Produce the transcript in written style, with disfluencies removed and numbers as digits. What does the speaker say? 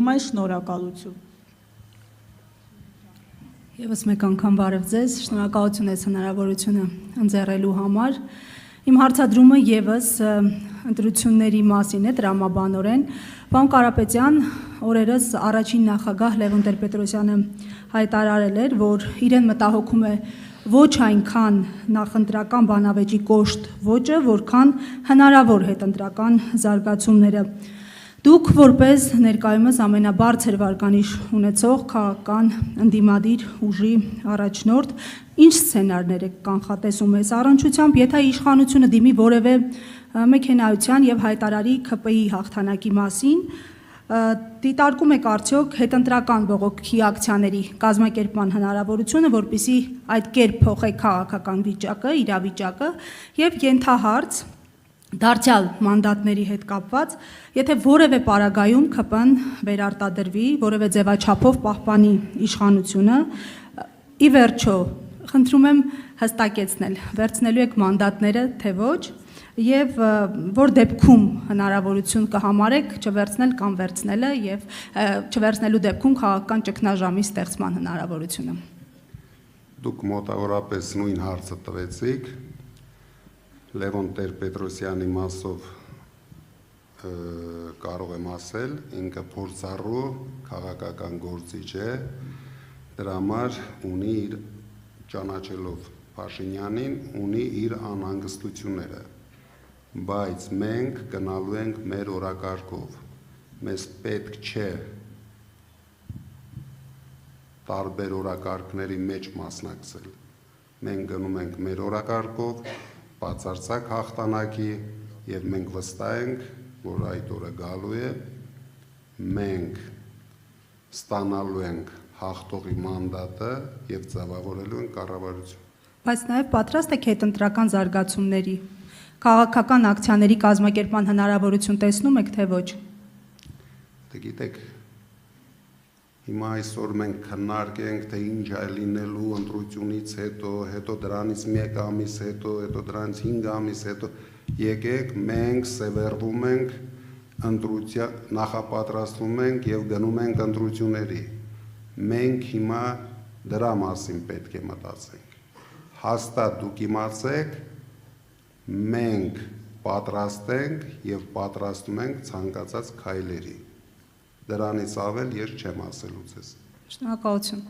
Մայր շնորհակալություն։ Եվս մեկ անգամ բարև ձեզ, շնորհակալություն ես հնարավորությունը ընձեռելու համար։ Իմ հարցադրումը եւս ընտրությունների մասին է տրամաբանորեն։ Պարոն Կարապետյան, օրերս առաջին նախագահ Լևոն Տեր-Պետրոսյանը հայտարարել էր, որ իրեն մտահոգում է ոչ այնքան նախընտրական բանավեճի կոշտ ոճը, որքան հնարավոր հետընտրական զարգացումները։ Դուք որպես ներկայումս ամենաբարձր վարկանիշ ունեցող քաղաքական ընդդիմադիր ուժի առաջնորդ, ինչ սցենարներ եք կանխատեսում այս առնչությամբ, եթե իշխանությունը դիմի որևէ մեքենայության եւ հայտարարի ՔՊ-ի հաղթանակի մասին, դիտարկում եք արդյոք հետընտրական բողոքի ակցիաների կազմակերպման հնարավորությունը, որպեսզի այդ կերպ փոխեք քաղաքական վիճակը, իրավիճակը եւ ենթահարց դարձյալ մանդատների հետ կապված, եթե որևէ պարագայում ՔՊ-ն վերարտադրվի, որևէ ձևաչափով պահպանի իշխանությունը, ի վերջո, խնդրում եմ հստակեցնել, վերցնելու եք մանդատները, թե ոչ, եւ որ դեպքում հնարավորություն կհամարեք չվերցնել կամ վերցնելը եւ չվերցնելու դեպքում քաղաքական ճգնաժամի ստեղծման հնարավորությունը։ Դուք մոտավորապես նույն հարցը տվեցիք, Լևոն Տեր-Պետրոսյանի մասով կարող եմ ասել, ինքը փորձառու քաղաքական գործիչ է, դրա համար ունի իր ճանաչելով Փաշինյանին, ունի իր անհանգստությունները, բայց մենք գնալու ենք մեր օրակարգով, մեզ պետք չէ տարբեր օրակարգների մեջ մասնակցել, մենք գնում ենք մեր օրակարգով, բացարձակ հաղթանակի եւ մենք վստահ ենք, որ այդ օրը գալու է, մենք ստանալու ենք հաղթողի մանդատը եւ ձևավորելու ենք կառավարություն։ Բայց նաեւ պատրաստ եք հետընտրական զարգացումների, քաղաքական ակցիաների կազմակերպման հնարավորություն տեսնում եք, թե ոչ։ Դե գիտեք, հիմա այսօր մենք քննարկենք, թե ինչ է լինելու ընտրությունից հետո դրանից 1 ամիս հետո դրանից 5 ամիս հետո, եկեք մենք սևեռվում ենք ընտրության, նախապատրաստվում ենք եւ գնում ենք ընտրությունների։ Մենք հիմա դրա մասին պետք է մտածենք։ Հաստատ դուք իմացեք, մենք պատրաստ ենք եւ պատրաստում ենք ցանկացած քայլերի։ Դրանից ավել ես չեմ ասելու ձեզ։ Շնորհակալություն։